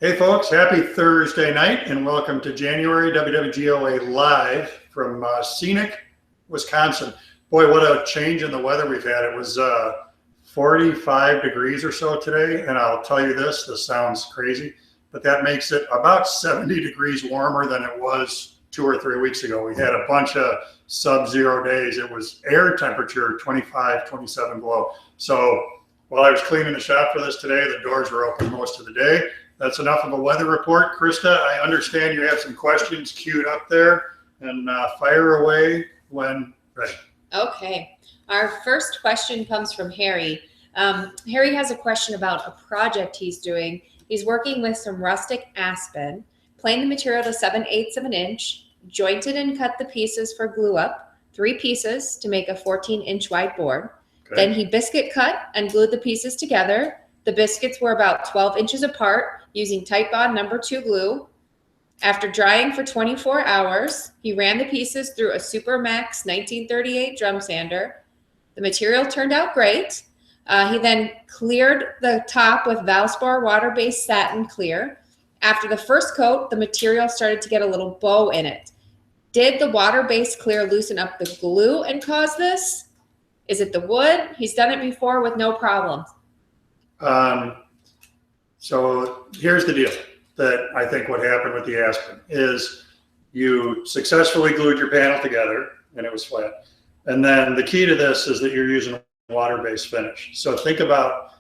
Hey folks, happy Thursday night and welcome to January WWGOA Live from scenic Wisconsin. Boy, what a change in the weather we've had. It was 45 degrees or so today, and I'll tell you this sounds crazy, but that makes it about 70 degrees warmer than it was 2 or 3 weeks ago. We had a bunch of sub-zero days. It was air temperature 25, 27 below. So while I was cleaning the shop for this today, the doors were open most of the day. That's enough of a weather report. Krista, I understand you have some questions queued up there, and fire away when ready. Okay. Our first question comes from Harry. Harry has a question about a project he's doing. He's working with some rustic aspen, planed the material to 7/8 of an inch, jointed and cut the pieces for glue up, 3 pieces to make a 14-inch wide board. Okay. Then he biscuit cut and glued the pieces together. The biscuits were about 12 inches apart using Titebond No. 2 glue. After drying for 24 hours, he ran the pieces through a Supermax 1938 drum sander. The material turned out great. He then cleared the top with Valspar water-based satin clear. After the first coat, the material started to get a little bow in it. Did the water-based clear loosen up the glue and cause this? Is it the wood? He's done it before with no problems. So here's the deal that I think what happened with the Aspen is you successfully glued your panel together and it was flat. And then the key to this is that you're using water-based finish. So think about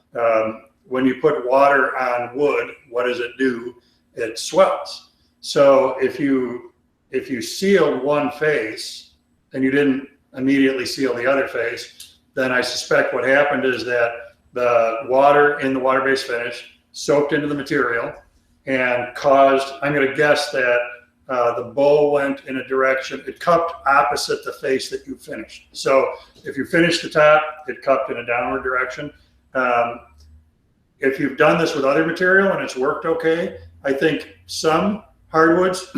when you put water on wood, what does it do? It swells. So if you seal one face and you didn't immediately seal the other face, then I suspect what happened is that the water in the water-based finish soaked into the material and caused, I'm going to guess that the bow went in a direction, it cupped opposite the face that you finished. So if you finish the top, it cupped in a downward direction. If you've done this with other material and it's worked okay, I think some hardwoods,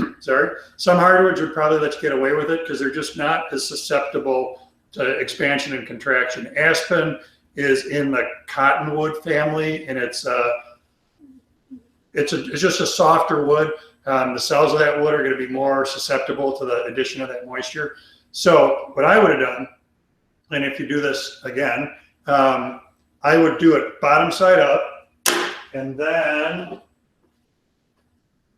some hardwoods would probably let you get away with it because they're just not as susceptible to expansion and contraction. Aspen is in the cottonwood family, and it's just a softer wood. The cells of that wood are going to be more susceptible to the addition of that moisture. So what I would have done, and if you do this again, I would do it bottom side up and then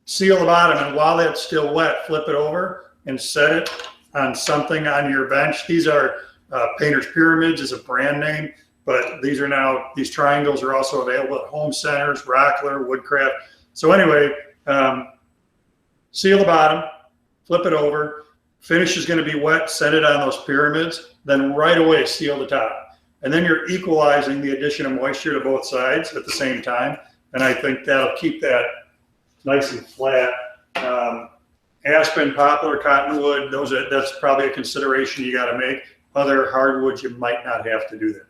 seal the bottom, and while that's still wet, flip it over and set it on something on your bench. These are Painter's Pyramids is a brand name, but these triangles are also available at home centers, Rockler, Woodcraft. So anyway, seal the bottom, flip it over, finish is going to be wet, set it on those pyramids, then right away seal the top. And then you're equalizing the addition of moisture to both sides at the same time. And I think that'll keep that nice and flat. Aspen, poplar, cottonwood, that's probably a consideration you got to make. Other hardwoods, you might not have to do that.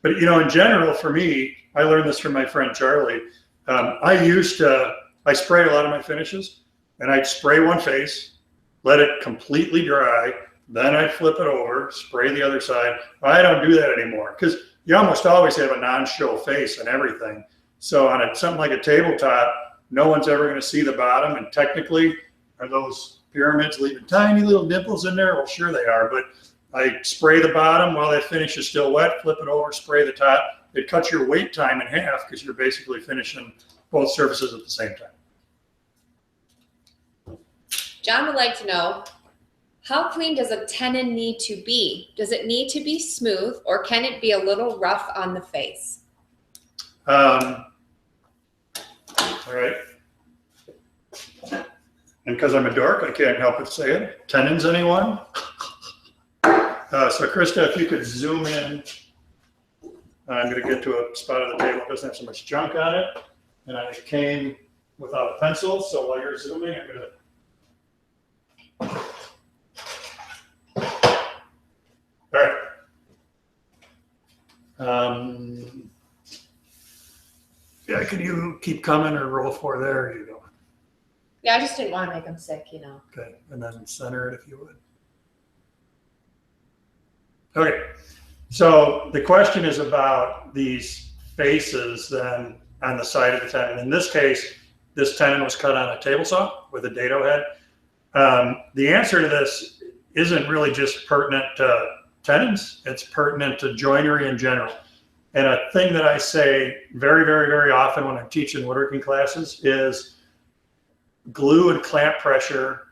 But, in general, for me, I learned this from my friend Charlie. I spray a lot of my finishes, and I'd spray one face, let it completely dry, then I'd flip it over, spray the other side. I don't do that anymore because you almost always have a non-show face and everything. So on something like a tabletop, no one's ever going to see the bottom, and technically, are those pyramids leaving tiny little nipples in there? Well, sure they are, but I spray the bottom while that finish is still wet, flip it over, spray the top. It cuts your wait time in half because you're basically finishing both surfaces at the same time. John would like to know, how clean does a tenon need to be? Does it need to be smooth, or can it be a little rough on the face? All right. And because I'm a dork, I can't help but say it. Tenons, anyone? So Krista, if you could zoom in, I'm going to get to a spot of the table that doesn't have so much junk on it. And I came without a pencil, so while you're zooming, I'm going to... All right. Yeah, can you keep coming or roll 4 there? You go. Yeah, I just didn't want to make them sick, Okay, and then center it if you would. Okay, so the question is about these faces then on the side of the tenon. In this case, this tenon was cut on a table saw with a dado head. The answer to this isn't really just pertinent to tenons, it's pertinent to joinery in general. And a thing that I say very, very, very often when I'm teaching woodworking classes is glue and clamp pressure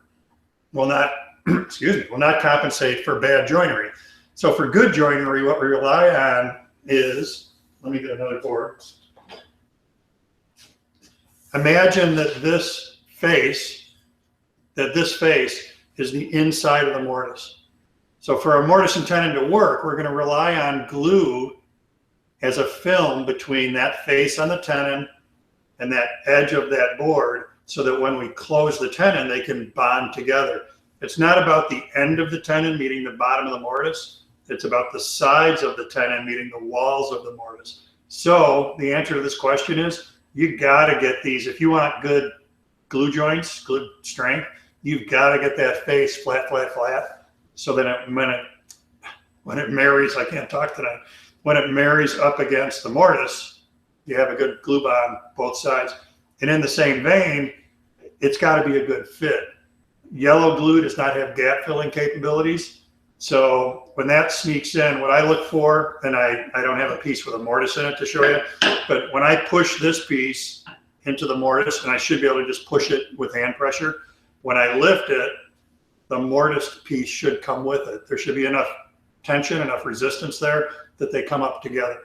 will not, will not compensate for bad joinery. So for good joinery, what we rely on is, let me get another board. Imagine that this face is the inside of the mortise. So for a mortise and tenon to work, we're going to rely on glue as a film between that face on the tenon and that edge of that board, so that when we close the tenon, they can bond together. It's not about the end of the tenon meeting the bottom of the mortise. It's about the sides of the tenon meeting the walls of the mortise. So the answer to this question is, you got to get these. If you want good glue joints, good strength, you've got to get that face flat, flat, flat, so that when it marries, I can't talk tonight, when it marries up against the mortise, you have a good glue bond both sides. And in the same vein, it's got to be a good fit. Yellow glue does not have gap filling capabilities. So when that sneaks in, what I look for, and I don't have a piece with a mortise in it to show you, but when I push this piece into the mortise, and I should be able to just push it with hand pressure, when I lift it, the mortise piece should come with it. There should be enough tension, enough resistance there that they come up together.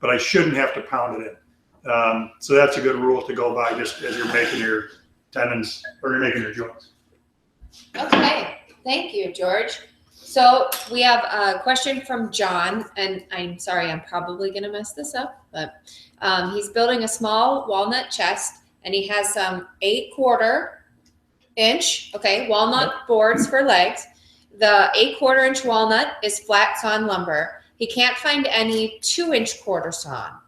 But I shouldn't have to pound it in. So that's a good rule to go by just as you're making your tenons or you're making your joints. Okay, thank you, George. So we have a question from John, and I'm sorry, I'm probably going to mess this up, but he's building a small walnut chest, and he has some 8/4 inch, walnut boards for legs. The 8/4 inch walnut is flat sawn lumber. He can't find any 2-inch quartersawn.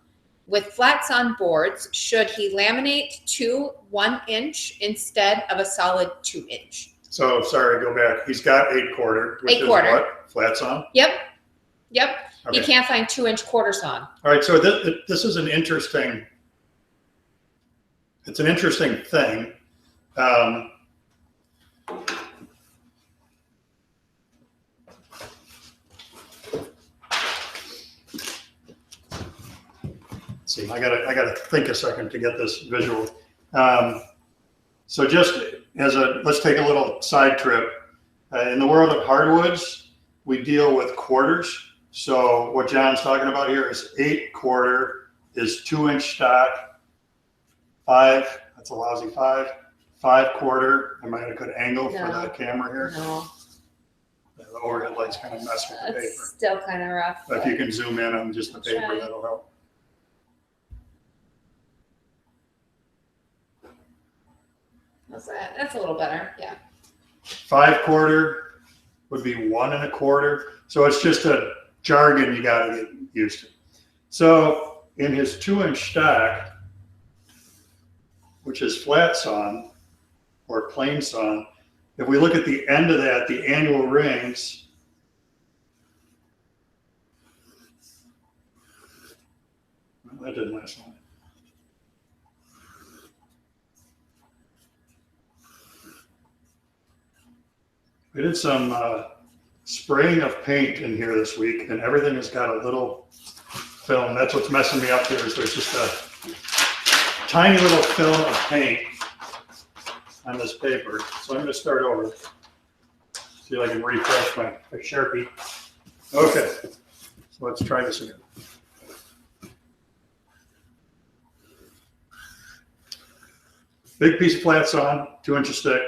With flat sawn boards, should he laminate 2 1-inch instead of a solid 2-inch? So sorry, go back. He's got 8/4, which is what? Flat sawn? Yep. Okay. He can't find 2-inch quartersawn. All right, so this is an interesting, it's an interesting thing. See, I gotta think a second to get this visual. So just as let's take a little side trip. In the world of hardwoods, we deal with quarters. So what John's talking about here is 8/4 is 2-inch stock, 5, that's a lousy 5, 5/4, am I at a good angle for the camera here? No. The overhead lights kind of mess with the paper. It's still kind of rough. But if you can zoom in on just the paper, that'll help. What's that? That's a little better, yeah. 5/4 would be 1 1/4. So it's just a jargon you got to get used to. So in his 2-inch stock, which is flat sawn or plain sawn, if we look at the end of that, the annual rings, well, that didn't last long. We did some spraying of paint in here this week, and everything has got a little film. That's what's messing me up here, is there's just a tiny little film of paint on this paper. So I'm going to start over. See if I can refresh my Sharpie. Okay, so let's try this again. Big piece of flat sawn, 2 inches thick.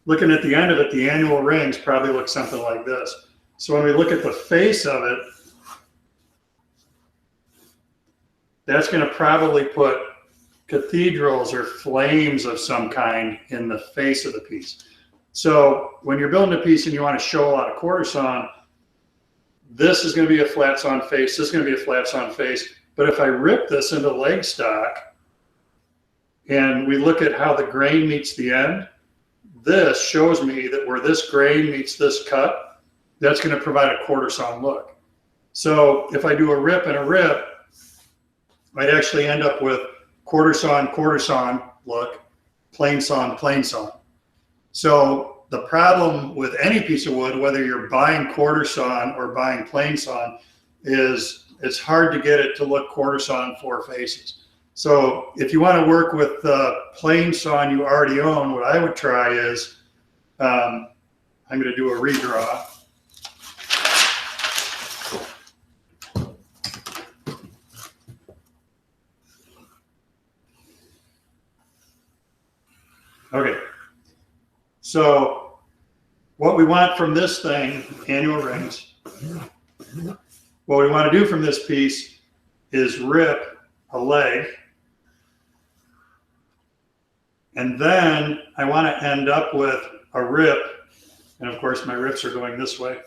Looking at the end of it, the annual rings probably look something like this. So when we look at the face of it, that's going to probably put cathedrals or flames of some kind in the face of the piece. So when you're building a piece and you want to show a lot of quartersawn, this is going to be a flat sawn face, this is going to be a flat sawn face. But if I rip this into leg stock and we look at how the grain meets the end, this shows me that where this grain meets this cut, that's going to provide a quartersawn look. So if I do a rip and a rip, I'd actually end up with quartersawn look, plane sawn. So the problem with any piece of wood, whether you're buying quarter sawn or buying plane sawn, is it's hard to get it to look quarter sawn 4 faces. So if you want to work with the plane sawn you already own, what I would try is, I'm going to do a redraw. Okay, so what we want from this thing, annual rings, what we want to do from this piece is rip a leg, and then I want to end up with a rip, and of course my rips are going this way.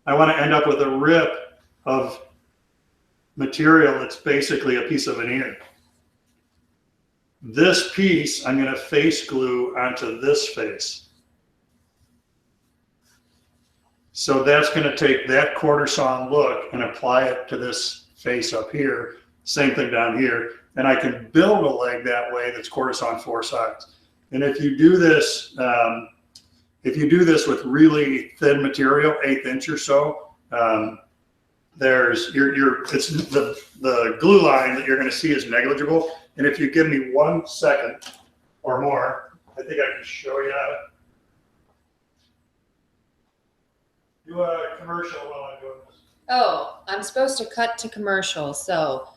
I want to end up with a rip of material that's basically a piece of veneer. This piece I'm going to face glue onto this face. So that's going to take that quarter sawn look and apply it to this face up here. Same thing down here. And I can build a leg that way that's quarter sawn 4 sides. And if you do this, with really thin material, 1/8 inch or so, it's the glue line that you're going to see is negligible. And if you give me 1 second or more, I think I can show you how to do a commercial while I'm doing this. Oh, I'm supposed to cut to commercial. So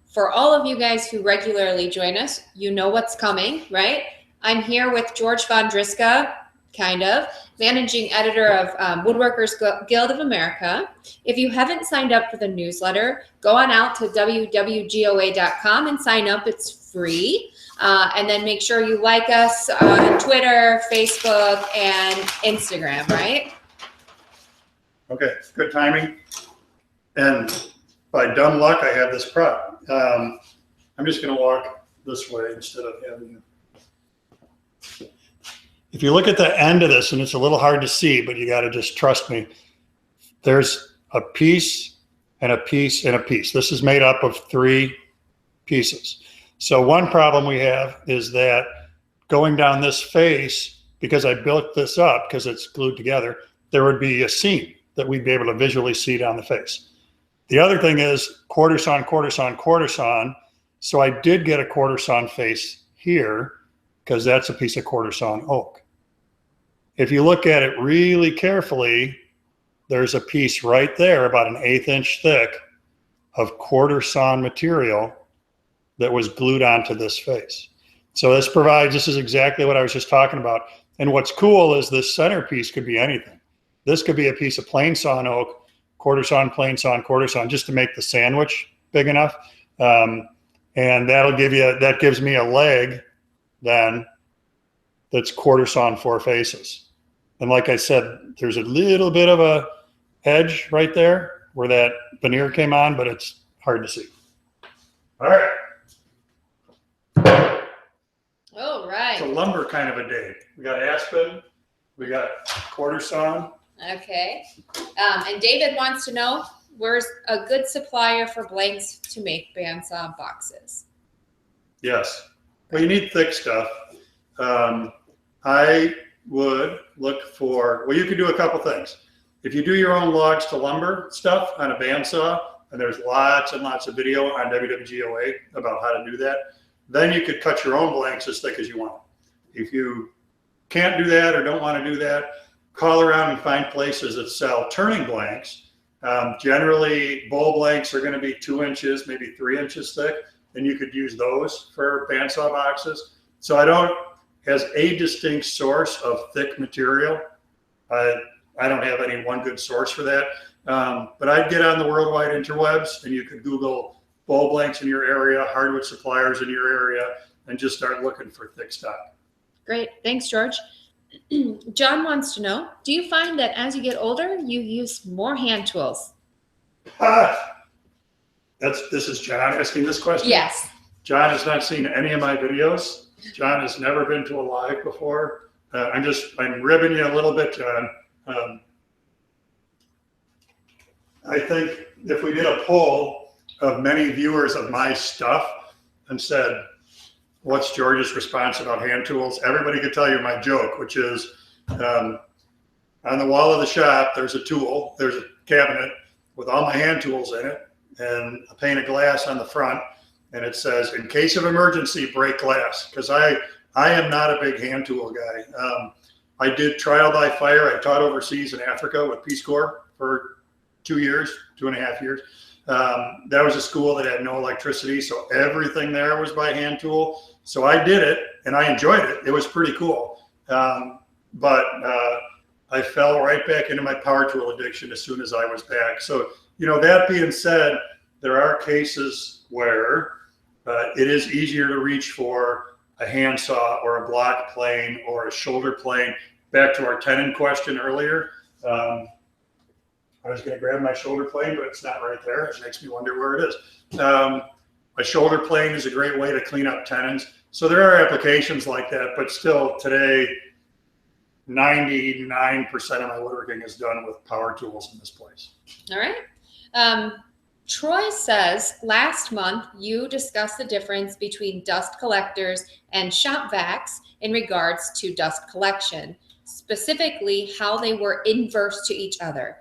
for all of you guys who regularly join us, you know what's coming, right? I'm here with George Vondriska, kind of, managing editor of Woodworkers Guild of America. If you haven't signed up for the newsletter, go on out to WWGOA.com and sign up. It's free. And then make sure you like us on Twitter, Facebook, and Instagram, right? Okay, good timing. And by dumb luck, I have this prop. I'm just going to walk this way instead of having you. If you look at the end of this, and it's a little hard to see, but you got to just trust me, there's a piece and a piece and a piece. This is made up of 3 pieces. So one problem we have is that going down this face, because I built this up, because it's glued together, there would be a seam that we'd be able to visually see down the face. The other thing is quarter sawn, quarter sawn, quarter sawn. So I did get a quarter sawn face here, because that's a piece of quarter sawn oak. If you look at it really carefully, there's a piece right there about 1/8 inch thick of quarter sawn material that was glued onto this face. So this is exactly what I was just talking about. And what's cool is this centerpiece could be anything. This could be a piece of plane sawn oak, quarter sawn, plane sawn, quarter sawn, just to make the sandwich big enough. And that gives me a leg then that's quarter sawn 4 faces. And like I said, there's a little bit of a edge right there where that veneer came on, but it's hard to see. All right. All right. It's a lumber kind of a day. We got Aspen, we got quarter sawn. Okay. And David wants to know, where's a good supplier for blanks to make bandsaw boxes? Yes. Well, you need thick stuff. I would look for, well, you could do a couple things. If you do your own logs to lumber stuff on a bandsaw, and there's lots and lots of video on WWGOA about how to do that, then you could cut your own blanks as thick as you want. If you can't do that or don't want to do that, call around and find places that sell turning blanks. Generally, bowl blanks are going to be 2 inches, maybe 3 inches thick, and you could use those for bandsaw boxes. So I don't, as a distinct source of thick material, I don't have any one good source for that. But I'd get on the worldwide interwebs, and you could Google bowl blanks in your area, hardwood suppliers in your area, and just start looking for thick stock. Great. Thanks, George. John wants to know, do you find that as you get older, you use more hand tools? This is John asking this question? Yes. John has not seen any of my videos. John has never been to a live before. I'm ribbing you a little bit, John. I think if we did a poll of many viewers of my stuff and said, what's George's response about hand tools? Everybody could tell you my joke, which is on the wall of the shop, there's a cabinet with all my hand tools in it and a pane of glass on the front. And it says, in case of emergency, break glass. Because I am not a big hand tool guy. I did trial by fire. I taught overseas in Africa with Peace Corps for 2 years, 2.5 years. That was a school that had no electricity, so everything there was by hand tool. So I did it, and I enjoyed it. It was pretty cool. But I fell right back into my power tool addiction as soon as I was back. So, that being said, there are cases where it is easier to reach for a handsaw or a block plane or a shoulder plane. Back to our tenon question earlier. I was going to grab my shoulder plane, but it's not right there. It makes me wonder where it is. A shoulder plane is a great way to clean up tenons. So there are applications like that, but still today, 99% of my woodworking is done with power tools in this place. All right. Troy says, last month you discussed the difference between dust collectors and shop vacs in regards to dust collection, specifically how they were inverse to each other.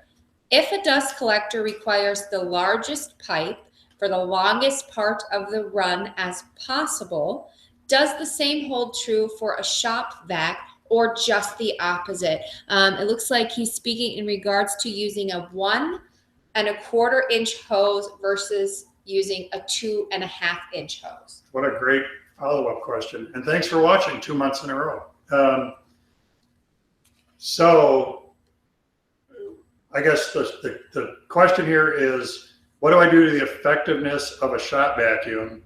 If a dust collector requires the largest pipe for the longest part of the run as possible, does the same hold true for a shop vac or just the opposite? It looks like he's speaking in regards to using a 1 1/4 inch hose versus using a 2 1/2 inch hose. What a great follow-up question. And thanks for watching 2 months in a row. So I guess the question here is, what do I do to the effectiveness of a shop vacuum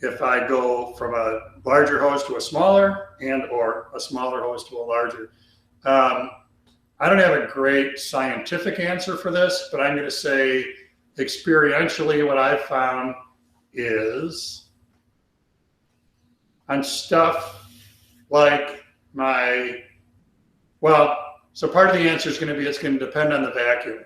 if I go from a larger hose to a smaller or a smaller hose to a larger? I don't have a great scientific answer for this, but I'm going to say experientially what I've found is on stuff like so part of the answer is going to be it's going to depend on the vacuum.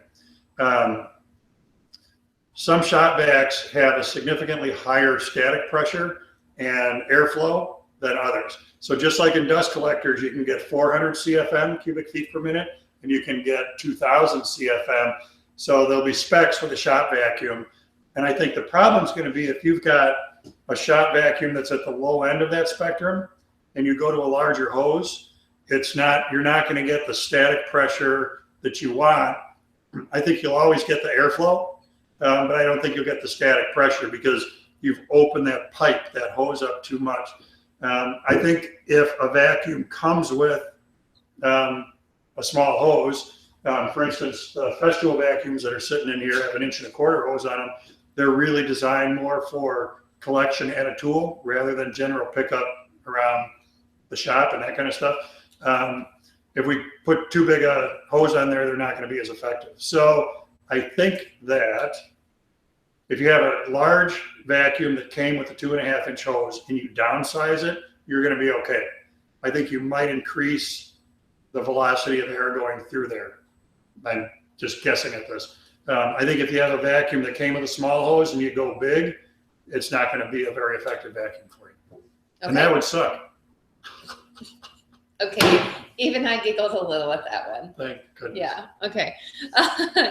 Some shop vacs have a significantly higher static pressure and airflow than others. So just like in dust collectors, you can get 400 CFM, cubic feet per minute, and you can get 2000 CFM. So there'll be specs with a shop vacuum. And I think the problem is going to be if you've got a shop vacuum that's at the low end of that spectrum and you go to a larger hose, you're not going to get the static pressure that you want. I think you'll always get the airflow, but I don't think you'll get the static pressure because you've opened that pipe, that hose up too much. I think if a vacuum comes with a small hose, for instance, the festival vacuums that are sitting in here have an 1 1/4 hose on them. They're really designed more for collection and a tool rather than general pickup around the shop and that kind of stuff. If we put too big a hose on there, they're not going to be as effective. So I think that if you have a large vacuum that came with a 2 1/2 inch hose and you downsize it, you're going to be okay. I think you might increase the velocity of air going through there. I'm just guessing at this. I think if you have a vacuum that came with a small hose and you go big, it's not going to be a very effective vacuum for you. Okay. And that would suck. Okay, even I giggled a little at that one. Thank goodness. Yeah, okay.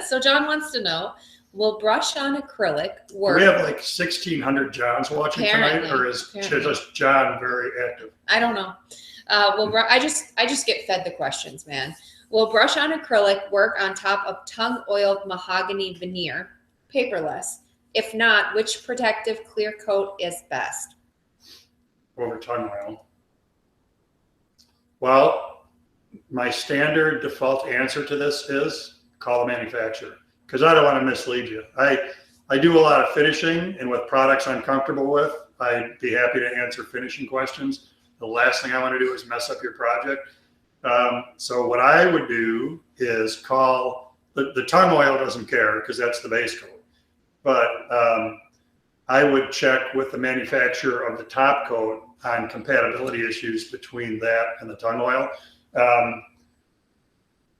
So John wants to know, will brush on acrylic work? Do we have like 1,600 Johns watching tonight, or is just John very active? I don't know. I just get fed the questions, man. Will brush on acrylic work on top of tung oiled mahogany veneer, paperless? If not, which protective clear coat is best? Over tung oil. Well, my standard default answer to this is call the manufacturer, because I don't want to mislead you. I do a lot of finishing, and with products I'm comfortable with, I'd be happy to answer finishing questions. The last thing I want to do is mess up your project. So what I would do is call, the tung oil doesn't care because that's the base coat. But I would check with the manufacturer of the top coat on compatibility issues between that and the tung oil.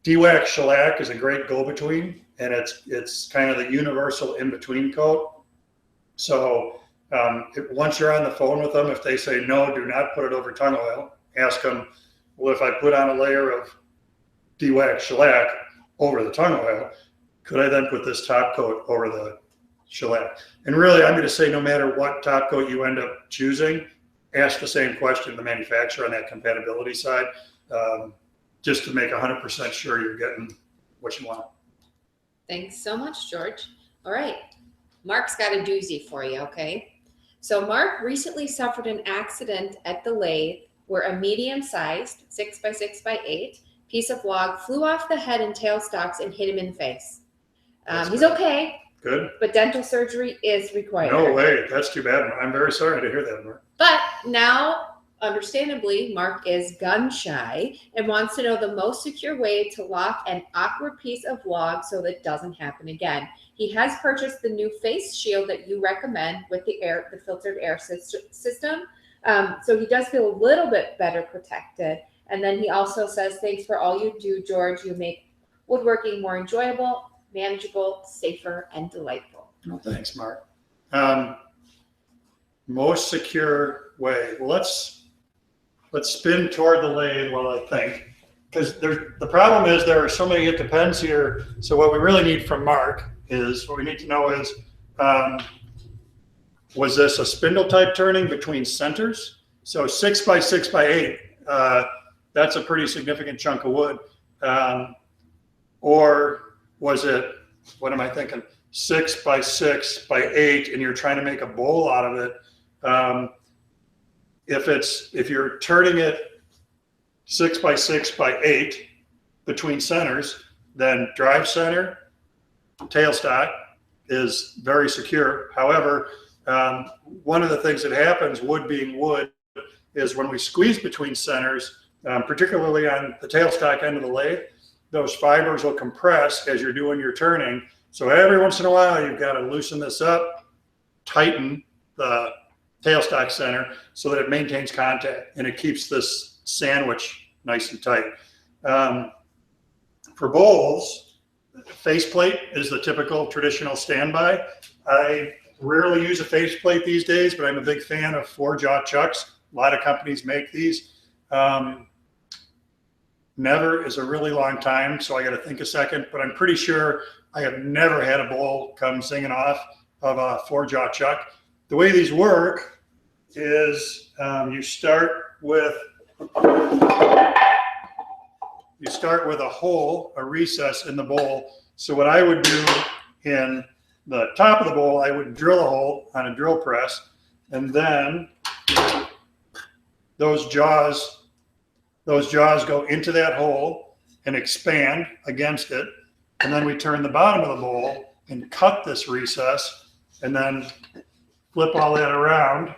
De-wax shellac is a great go-between, and it's kind of the universal in-between coat. So Once you're on the phone with them, if they say, no, do not put it over tung oil, ask them, well, if I put on a layer of de-wax shellac over the tung oil, could I then put this top coat over the shellac? And really, I'm going to say no matter what top coat you end up choosing, ask the same question to the manufacturer on that compatibility side, just to make 100% sure you're getting what you want. Thanks so much, George. All right, Mark's got a doozy for you, okay? So Mark recently suffered an accident at the lathe where a medium-sized 6x6x8 piece of log flew off the head and tail stalks and hit him in the face. He's okay. Good. But dental surgery is required. No way. That's too bad. I'm very sorry to hear that, Mark. But now, understandably, Mark is gun shy and wants to know the most secure way to lock an awkward piece of log so that it doesn't happen again. He has purchased the new face shield that you recommend with the filtered air system. So he does feel a little bit better protected. And then he also says, thanks for all you do, George. You make woodworking more enjoyable, manageable, safer, and delightful. Well, thanks, Mark. Most secure way. Well, let's spin toward the lathe while I think, because the problem is there are so many it depends here. So what we really need from Mark is, what we need to know is, was this a spindle type turning between centers? So 6x6x8, that's a pretty significant chunk of wood. Or was it, what am I thinking? 6x6x8 and you're trying to make a bowl out of it. If you're turning it 6x6x8 between centers, then drive center, tailstock is very secure. However, one of the things that happens, wood being wood, is when we squeeze between centers, particularly on the tailstock end of the lathe, those fibers will compress as you're doing your turning. So every once in a while, you've got to loosen this up, tighten the tailstock center so that it maintains contact and it keeps this sandwich nice and tight. For bowls, faceplate is the typical traditional standby. I rarely use a faceplate these days, but I'm a big fan of 4-jaw chucks. A lot of companies make these. Never is a really long time, so I got to think a second, but I'm pretty sure I have never had a bowl come singing off of a 4-jaw chuck. The way these work is you start with a hole, a recess in the bowl. So what I would do in the top of the bowl, I would drill a hole on a drill press, and then those jaws go into that hole and expand against it. And then we turn the bottom of the bowl and cut this recess and then flip all that around.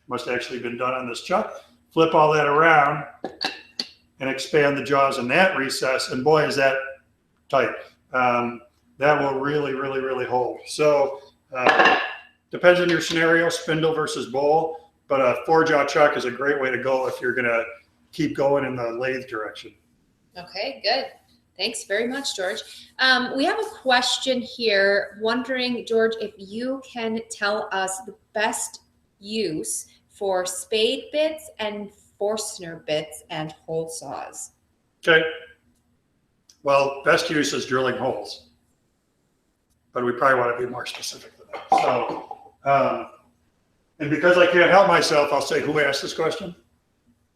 Must actually have been done on this chuck. Flip all that around and expand the jaws in that recess. And boy, is that tight. That will really, really, really hold. So depends on your scenario, spindle versus bowl, but a 4-jaw chuck is a great way to go if you're gonna keep going in the lathe direction. Okay, good. Thanks very much, George. We have a question here wondering, George, if you can tell us the best use for spade bits and forstner bits and hole saws. Okay. Well, best use is drilling holes, but we probably want to be more specific than that. So, and because I can't help myself, I'll say, who asked this question?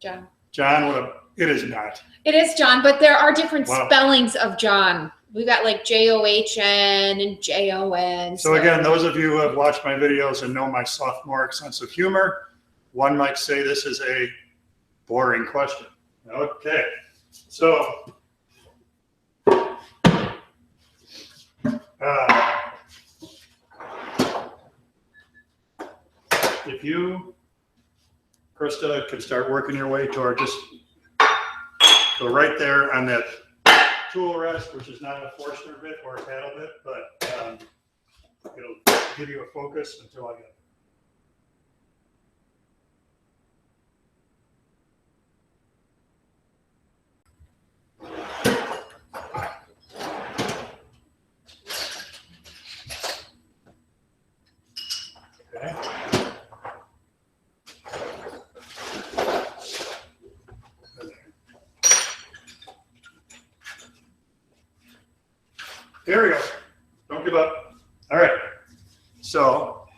John. John, it is not. It is John, but there are different spellings of John. We've got like John and Jon. So again, those of you who have watched my videos and know my sophomoric sense of humor, one might say this is a boring question. Okay, so if you, Krista, can start working your way toward, just go right there on that tool rest, which is not a forstner bit or a paddle bit, but it'll give you a focus until I get it. Okay. Here we go. Don't give up. All right. So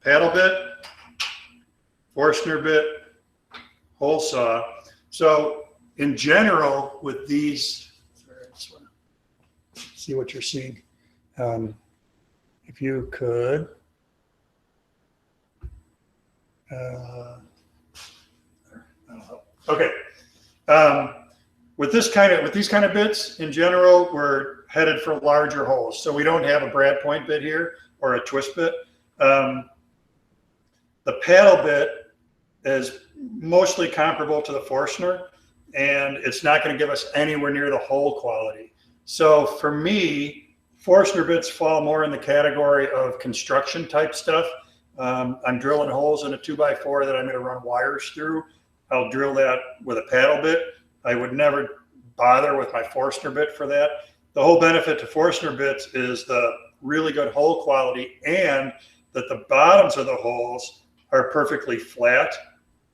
paddle bit, Forstner bit, hole saw. So in general, with these, sorry, I just want to see what you're seeing. If you could, okay. With these kind of bits, in general, we're headed for larger holes. So we don't have a brad point bit here or a twist bit. The paddle bit is mostly comparable to the Forstner, and it's not going to give us anywhere near the hole quality. So for me, Forstner bits fall more in the category of construction type stuff. I'm drilling holes in a 2x4 that I'm going to run wires through. I'll drill that with a paddle bit. I would never bother with my Forstner bit for that. The whole benefit to Forstner bits is the really good hole quality, and that the bottoms of the holes are perfectly flat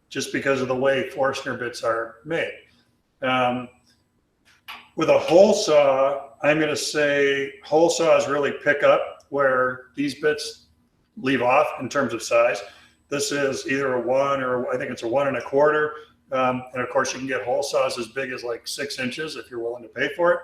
just because of the way Forstner bits are made. With a hole saw, I'm going to say hole saws really pick up where these bits leave off in terms of size. This is either a 1 or I think it's a 1 1/4. And of course you can get hole saws as big as like 6 inches if you're willing to pay for it.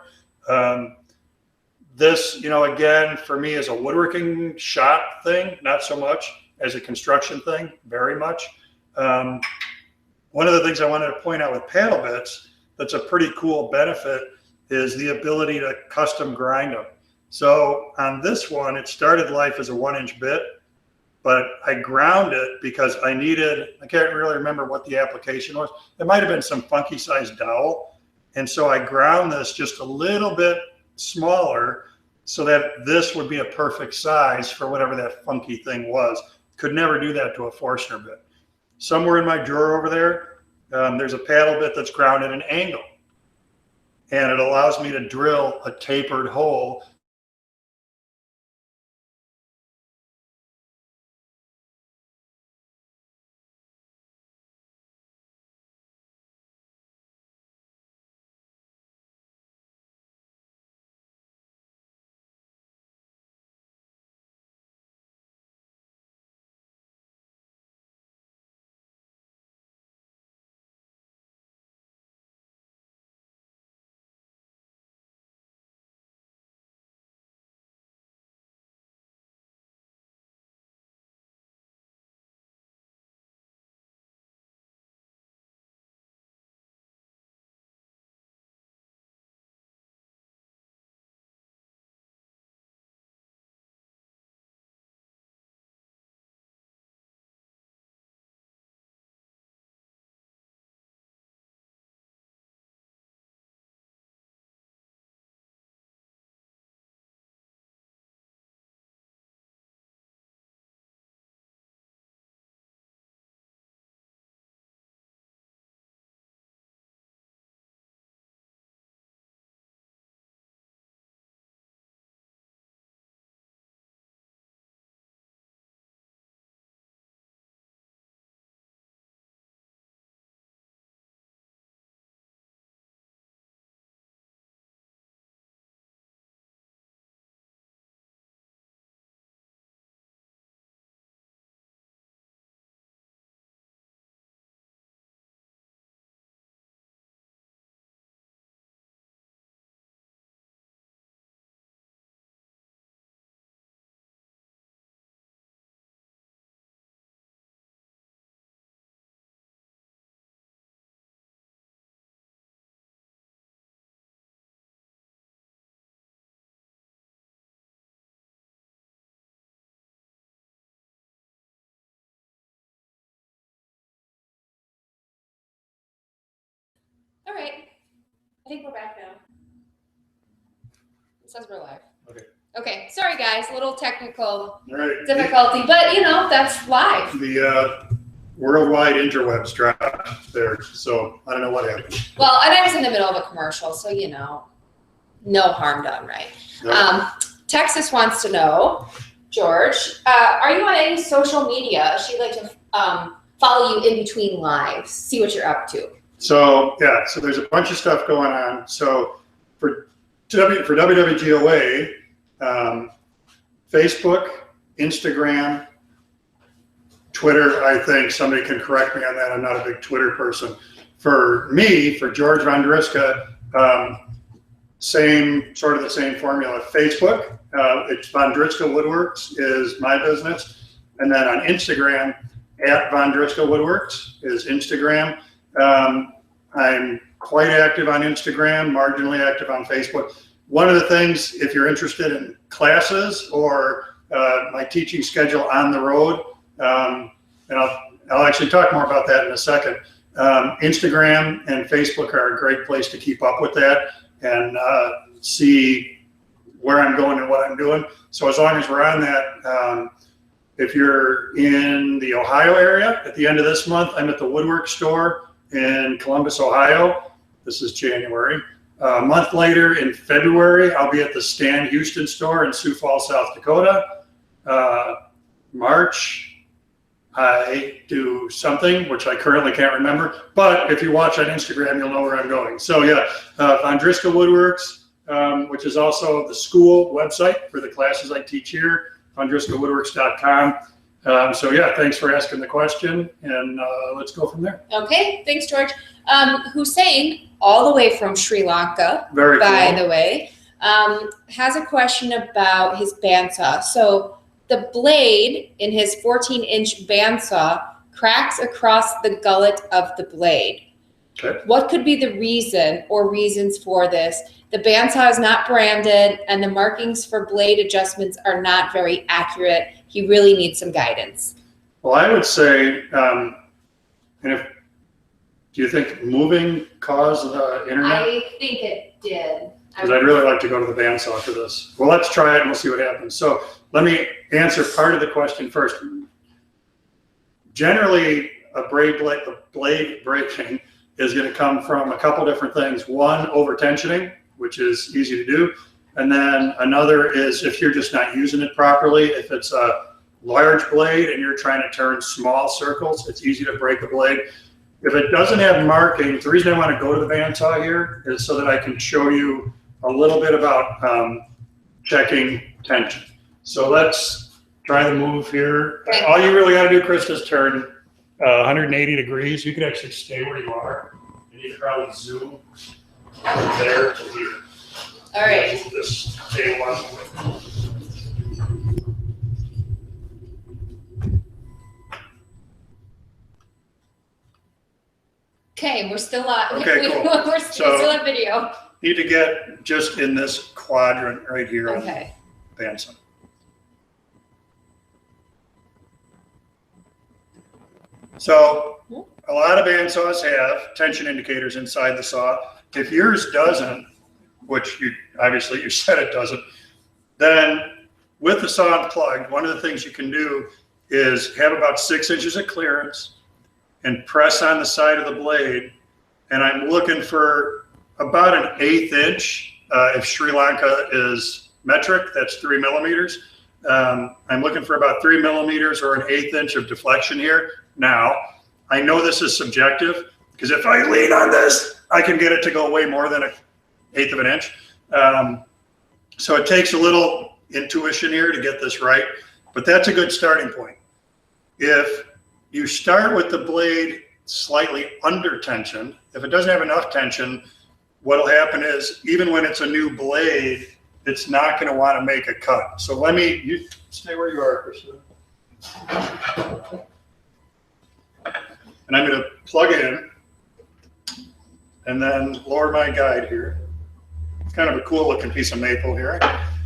This, you know, again, for me is a woodworking shop thing, not so much as a construction thing, very much. One of the things I wanted to point out with paddle bits that's a pretty cool benefit is the ability to custom grind them. So on this one, it started life as a 1-inch bit, but I ground it because I can't really remember what the application was. It might've been some funky sized dowel. And so I ground this just a little bit smaller so that this would be a perfect size for whatever that funky thing was. Could never do that to a Forstner bit. Somewhere in my drawer over there, there's a paddle bit that's ground at an angle. And it allows me to drill a tapered hole. All right. I think we're back now. It says we're live. Okay. Okay. Sorry, guys. A little technical All right. difficulty, but you know, that's live. The worldwide interwebs dropped there. So I don't know what happened. Well, and I was in the middle of a commercial, so you know, no harm done, right? Yep. Texas wants to know, George, are you on any social media? She'd like to follow you in between lives, see what you're up to. So yeah, so there's a bunch of stuff going on. So for WWGOA, Facebook, Instagram, Twitter, I think somebody can correct me on that. I'm not a big Twitter person. For me, for George Vondriska, same sort of the same formula. Facebook, it's Vondriska Woodworks is my business, and then on Instagram at Vondriska Woodworks is Instagram. I'm quite active on Instagram, marginally active on Facebook. One of the things, if you're interested in classes or my teaching schedule on the road, and I'll actually talk more about that in a second. Instagram and Facebook are a great place to keep up with that and see where I'm going and what I'm doing. So as long as we're on that, if you're in the Ohio area, at the end of this month, I'm at the Woodwork store in Columbus, Ohio. This is January. A month later in February, I'll be at the Stan Houston store in Sioux Falls, South Dakota. March, I do something which I currently can't remember, but if you watch on Instagram, you'll know where I'm going. So yeah, Vondriska Woodworks, which is also the school website for the classes I teach here, vondriskawoodworks.com. So yeah, thanks for asking the question, and let's go from there. Okay, thanks, George. Hussein, all the way from Sri Lanka, Very by cool. the way, has a question about his bandsaw. So the blade in his 14-inch bandsaw cracks across the gullet of the blade. Okay. What could be the reason or reasons for this? The bandsaw is not branded, and the markings for blade adjustments are not very accurate. He really needs some guidance. Well, I would say, do you think moving caused the internet? I think it did. Because I'd really like to go to the bandsaw for this. Well, let's try it and we'll see what happens. So let me answer part of the question first. Generally, a blade breaking is going to come from a couple different things. One, over tensioning, which is easy to do. And then another is if you're just not using it properly. If it's a large blade and you're trying to turn small circles, it's easy to break a blade. If it doesn't have markings, the reason I want to go to the bandsaw here is so that I can show you a little bit about checking tension. So let's try the move here. All you really got to do, Krista, is turn 180 degrees. You could actually stay where you are, and you can probably zoom from there to here. All right. This table on the way. Okay, we're still on. Okay, cool. We're still on video. Need to get just in this quadrant right here. Okay. On the bandsaw. So a lot of bandsaws have tension indicators inside the saw. If yours doesn't, which you said it doesn't, then with the saw unplugged, one of the things you can do is have about 6 inches of clearance and press on the side of the blade. And I'm looking for about an 1/8 inch. If Sri Lanka is metric, that's 3 millimeters. I'm looking for about 3 millimeters or an 1/8 inch of deflection here. Now, I know this is subjective because if I lean on this, I can get it to go way more than 1/8 of an inch. So it takes a little intuition here to get this right, but that's a good starting point. If you start with the blade slightly under tension, if it doesn't have enough tension, what'll happen is even when it's a new blade, it's not going to want to make a cut. So you stay where you are, Krista. And I'm going to plug in and then lower my guide here. It's kind of a cool looking piece of maple here.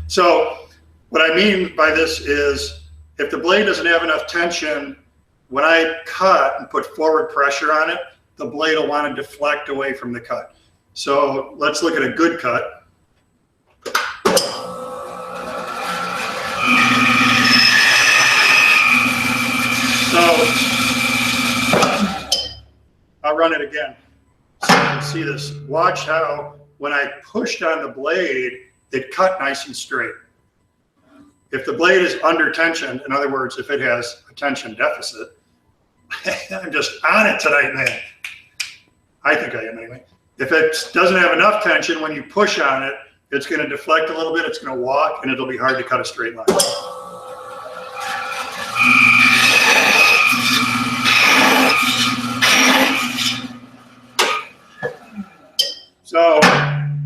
So what I mean by this is if the blade doesn't have enough tension, when I cut and put forward pressure on it, the blade will want to deflect away from the cut. So let's look at a good cut. So I'll run it again so you can see this. Watch how when I pushed on the blade, it cut nice and straight. If the blade is under tension, in other words, if it has a tension deficit, I'm just on it tonight, man. I think I am anyway. If it doesn't have enough tension, when you push on it, it's going to deflect a little bit, it's going to walk, and it'll be hard to cut a straight line. So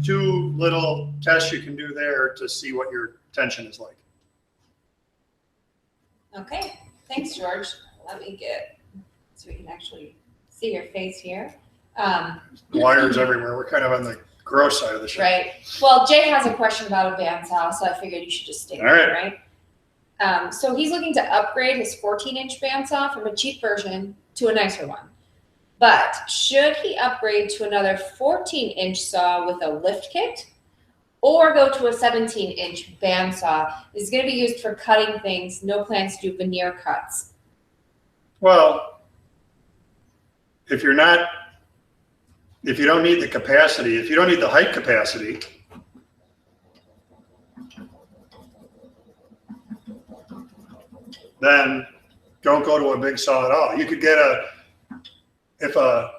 2 little tests you can do there to see what your tension is like. Okay, thanks, George. Let me get, so we can actually see your face here. Wires everywhere. We're kind of on the gross side of the shop. Right. Well, Jay has a question about a bandsaw, so I figured you should just stay there, right? So he's looking to upgrade his 14-inch bandsaw from a cheap version to a nicer one. But should he upgrade to another 14-inch saw with a lift kit, or go to a 17-inch bandsaw? It's going to be used for cutting things. No plans to do veneer cuts. Well, if you don't need the capacity, if you don't need the height capacity, then don't go to a big saw at all. You could get if a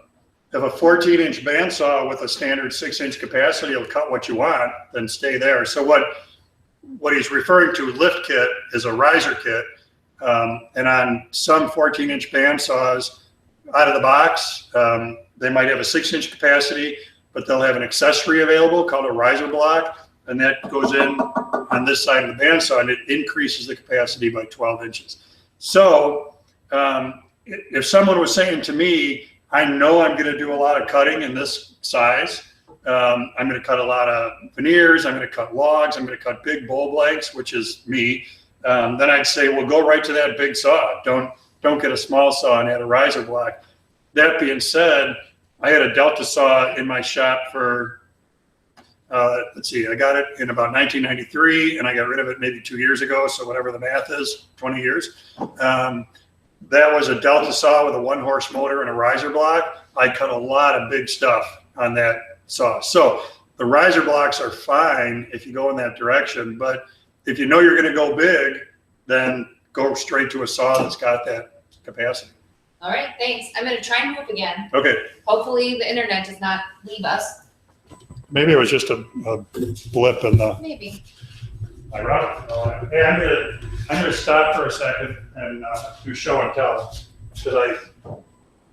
14-inch bandsaw with a standard 6-inch capacity will cut what you want, then stay there. So what he's referring to lift kit is a riser kit. And on some 14-inch bandsaws out of the box, they might have a 6-inch capacity, but they'll have an accessory available called a riser block. And that goes in on this side of the bandsaw, and it increases the capacity by 12 inches. So if someone was saying to me, I know I'm going to do a lot of cutting in this size. I'm going to cut a lot of veneers. I'm going to cut logs. I'm going to cut big bowl blanks, which is me. Then I'd say, well, go right to that big saw. Don't get a small saw and add a riser block. That being said, I had a Delta saw in my shop for, let's see, I got it in about 1993, and I got rid of it maybe 2 years ago. So whatever the math is, 20 years. That was a Delta saw with a 1-horse motor and a riser block. I cut a lot of big stuff on that saw. So the riser blocks are fine if you go in that direction, but if you know you're going to go big, then go straight to a saw that's got that capacity. All right, thanks. I'm going to try and move again. Okay. Hopefully the internet does not leave us. Maybe it was just a blip in the. Maybe. Hey, I'm gonna stop for a second and do show and tell, because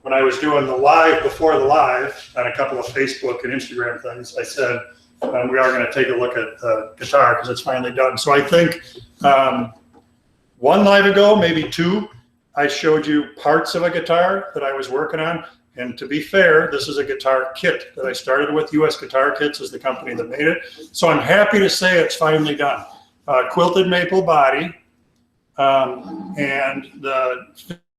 when I was doing the live before the live on a couple of Facebook and Instagram things, I said we are going to take a look at the guitar because it's finally done. So I think 1 live ago, maybe 2, I showed you parts of a guitar that I was working on. And to be fair, this is a guitar kit that I started with. US Guitar Kits is the company that made it. So I'm happy to say it's finally done. Quilted maple body, and the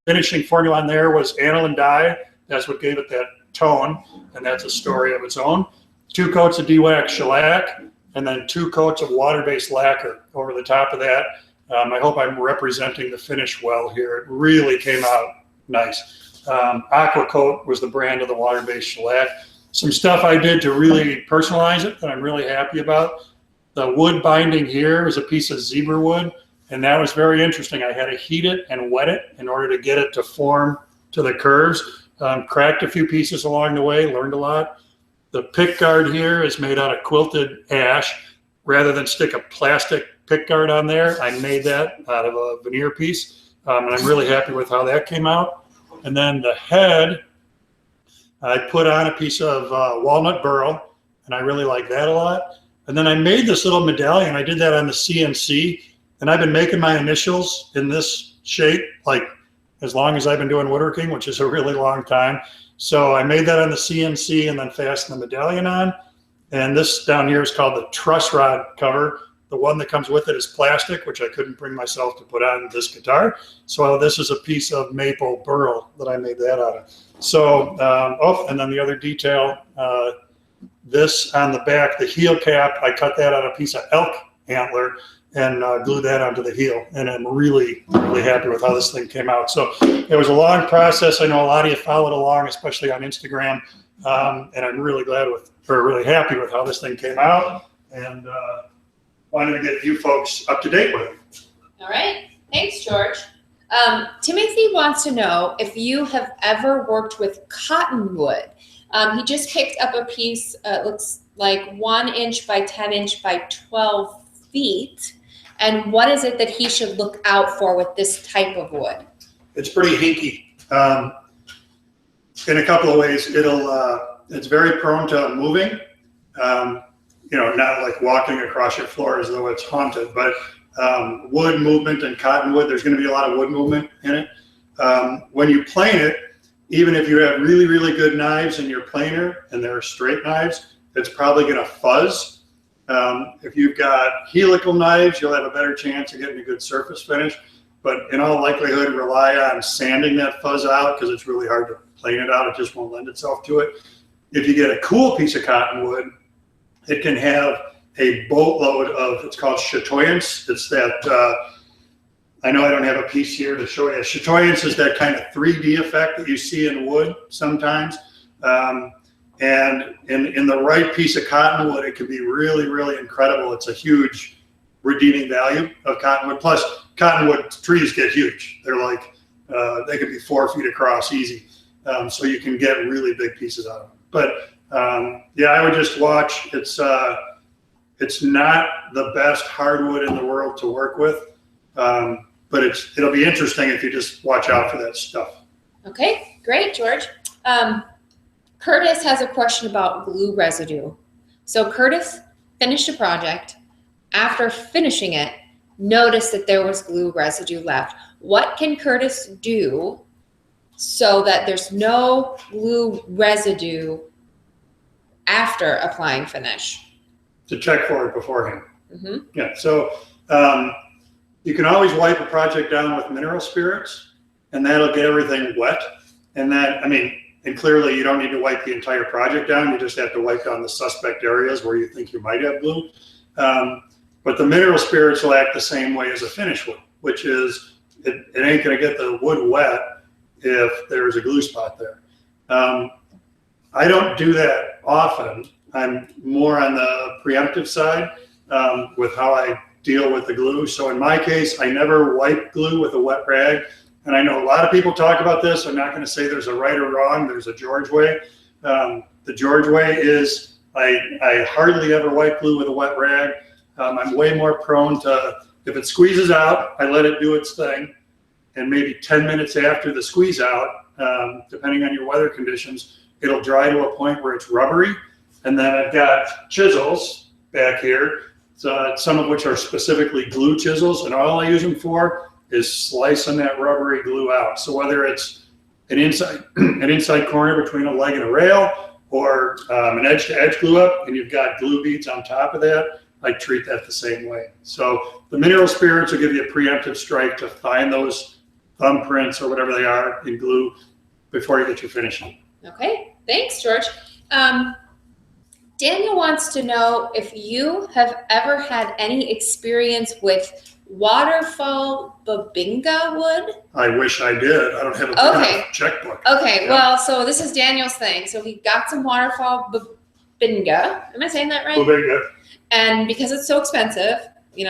finishing formula on there was aniline dye. That's what gave it that tone, and that's a story of its own. 2 coats of de-wax shellac, and then 2 coats of water-based lacquer over the top of that. I hope I'm representing the finish well here. It really came out nice. Aqua Coat was the brand of the water-based shellac. Some stuff I did to really personalize it that I'm really happy about. The wood binding here is a piece of zebra wood, and that was very interesting. I had to heat it and wet it in order to get it to form to the curves. Cracked a few pieces along the way, learned a lot. The pick guard here is made out of quilted ash. Rather than stick a plastic pick guard on there, I made that out of a veneer piece, and I'm really happy with how that came out. And then the head, I put on a piece of walnut burl, and I really like that a lot. And then I made this little medallion. I did that on the CNC, and I've been making my initials in this shape like as long as I've been doing woodworking, which is a really long time. So I made that on the CNC and then fastened the medallion on. And this down here is called the truss rod cover. The one that comes with it is plastic, which I couldn't bring myself to put on this guitar. So this is a piece of maple burl that I made that out of. So, and then the other detail, this on the back, the heel cap, I cut that on a piece of elk antler and glued that onto the heel. And I'm really, really happy with how this thing came out. So it was a long process. I know a lot of you followed along, especially on Instagram. And I'm really really happy with how this thing came out. And wanted to get you folks up to date with it. All right. Thanks, George. Timothy wants to know if you have ever worked with cottonwood. He just picked up a piece, looks like 1 inch by 10 inch by 12 feet. And what is it that he should look out for with this type of wood? It's pretty hinky. In a couple of ways, it's very prone to moving. Not like walking across your floor as though it's haunted, but wood movement and cottonwood, there's going to be a lot of wood movement in it. When you plane it, even if you have really, really good knives in your planer and they're straight knives, it's probably going to fuzz. If you've got helical knives, you'll have a better chance of getting a good surface finish. But in all likelihood, rely on sanding that fuzz out because it's really hard to plane it out. It just won't lend itself to it. If you get a cool piece of cottonwood, it can have a boatload of, it's called chatoyance. It's that, I know I don't have a piece here to show you. Chatoyance is that kind of 3D effect that you see in wood sometimes. And in the right piece of cottonwood, it can be really, really incredible. It's a huge redeeming value of cottonwood. Plus, cottonwood trees get huge. They're like, they can be 4 feet across easy. So you can get really big pieces out of them. But yeah, I would just watch. It's not the best hardwood in the world to work with, but it'll be interesting if you just watch out for that stuff. Okay, great, George. Curtis has a question about glue residue. So Curtis finished a project. After finishing it, noticed that there was glue residue left. What can Curtis do so that there's no glue residue after applying finish? To check for it beforehand. Mm-hmm. Yeah, so you can always wipe a project down with mineral spirits, and that'll get everything wet. And clearly you don't need to wipe the entire project down. You just have to wipe down the suspect areas where you think you might have glue. But the mineral spirits will act the same way as a finish would, which is it ain't going to get the wood wet if there's a glue spot there. I don't do that often. I'm more on the preemptive side with how I deal with the glue. So in my case, I never wipe glue with a wet rag. And I know a lot of people talk about this. I'm not going to say there's a right or wrong. There's a George way. The George way is I hardly ever wipe glue with a wet rag. I'm way more prone to, if it squeezes out, I let it do its thing. And maybe 10 minutes after the squeeze out, depending on your weather conditions, it'll dry to a point where it's rubbery. And then I've got chisels back here, some of which are specifically glue chisels. And all I use them for is slicing that rubbery glue out. So whether it's an inside corner between a leg and a rail, or an edge-to-edge glue up, and you've got glue beads on top of that, I treat that the same way. So the mineral spirits will give you a preemptive strike to find those thumbprints or whatever they are in glue before you get your finishing. Okay, thanks, George. Daniel wants to know if you have ever had any experience with waterfall babinga wood. I wish I did. I don't have a checkbook. Okay, yeah. Well, so this is Daniel's thing. So he got some waterfall babinga. Am I saying that right? Babinga. And because it's so expensive, he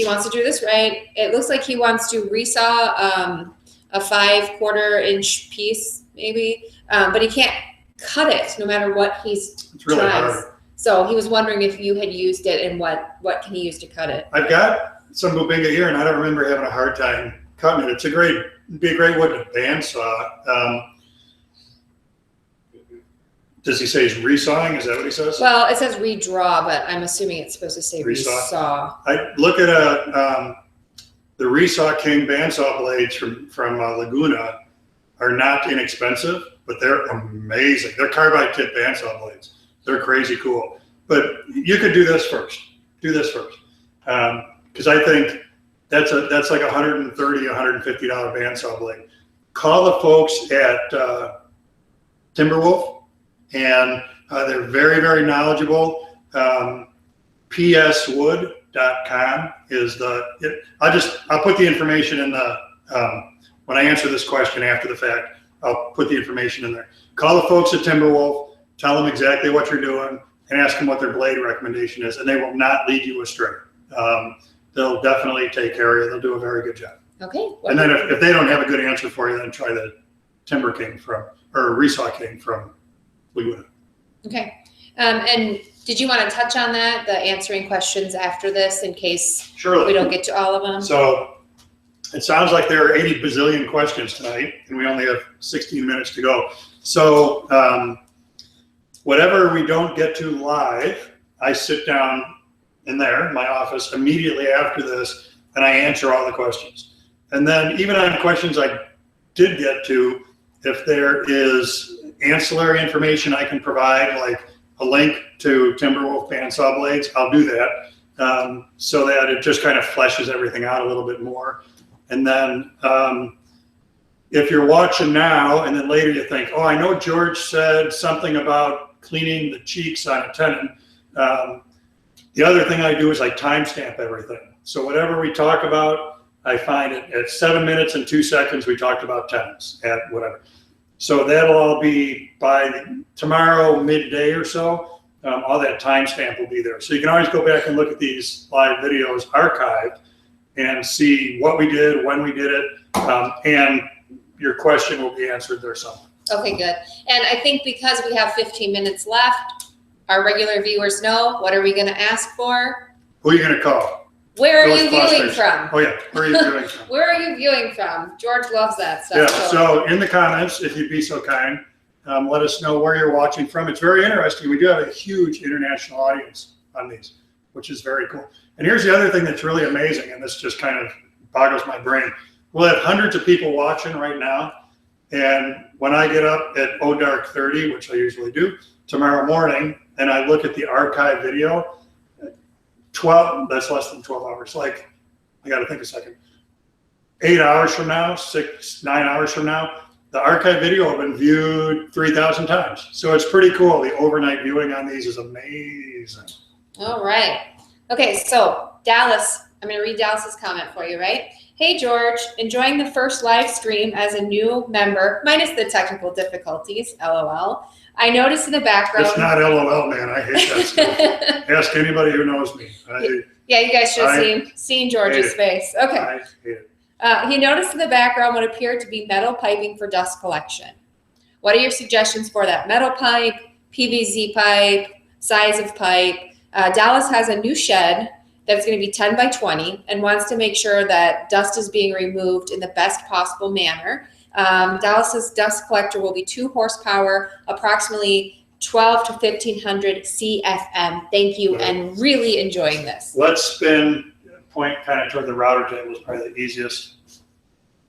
wants to do this right. It looks like he wants to resaw a 5/4 inch piece, maybe, but he can't cut it no matter what he's It's really hard. So he was wondering if you had used it and what can he use to cut it? I've got some babinga here, and I don't remember having a hard time cutting it. It'd be a great wood to bandsaw. Does he say he's resawing? Is that what he says? Well, it says redraw, but I'm assuming it's supposed to say resaw. I look at the Resaw King bandsaw blades from Laguna are not inexpensive, but they're amazing. They're carbide tip bandsaw blades. They're crazy cool. But you could do this first. Do this first. Because I think that's like $130, $150 bandsaw blade. Call the folks at Timberwolf, and they're very, very knowledgeable. pswood.com is I'll put the information in the when I answer this question after the fact. I'll put the information in there. Call the folks at Timberwolf, tell them exactly what you're doing, and ask them what their blade recommendation is, and they will not lead you astray. They'll definitely take care of you. They'll do a very good job. Okay. And then if they don't have a good answer for you, then try the Timber King or Resaw King from we would have. Okay. And did you want to touch on that, the answering questions after this in case Surely. we don't get to all of them? So it sounds like there are 80 bazillion questions tonight, and we only have 16 minutes to go. So whatever we don't get to live, I sit down in there in my office immediately after this, and I answer all the questions. And then even on questions I did get to, if there is ancillary information I can provide, like a link to Timberwolf bandsaw blades, I'll do that, so that it just kind of fleshes everything out a little bit more. And then if you're watching now and then later you think, oh, I know George said something about cleaning the cheeks on a tenon. The other thing I do is I timestamp everything. So whatever we talk about, I find it at 7 minutes and 2 seconds, we talked about tenons at whatever. So that'll all be by tomorrow midday or so. All that timestamp will be there. So you can always go back and look at these live videos archived and see what we did, when we did it, and your question will be answered there somewhere. Okay, good. And I think because we have 15 minutes left, our regular viewers know, what are we going to ask for? Who are you going to call? Where are you viewing from? Oh yeah, where are you viewing from? Where are you viewing from? George loves that stuff. Yeah, so in the comments, if you'd be so kind, let us know where you're watching from. It's very interesting. We do have a huge international audience on these, which is very cool. And here's the other thing that's really amazing, and this just kind of boggles my brain. We'll have hundreds of people watching right now, and when I get up at dark 30, which I usually do, tomorrow morning, and I look at the archive video, 12, that's less than 12 hours. Like, I got to think a second. 8 hours from now, 9 hours from now, the archive video will have been viewed 3,000 times. So it's pretty cool. The overnight viewing on these is amazing. All right. Okay, so Dallas, I'm going to read Dallas's comment for you, right? Hey, George, enjoying the first live stream as a new member, minus the technical difficulties, LOL. I noticed in the background. It's not LOL, man. I hate that stuff. Ask anybody who knows me. Yeah, you guys should have seen George's face. Okay. I hate it. He noticed in the background what appeared to be metal piping for dust collection. What are your suggestions for that? Metal pipe, PVC pipe, size of pipe? Dallas has a new shed that's going to be 10 by 20 and wants to make sure that dust is being removed in the best possible manner. Dallas's dust collector will be 2 horsepower, approximately 12 to 1500 CFM. Thank you, and really enjoying this. Let's spin point kind of toward the router table is probably the easiest.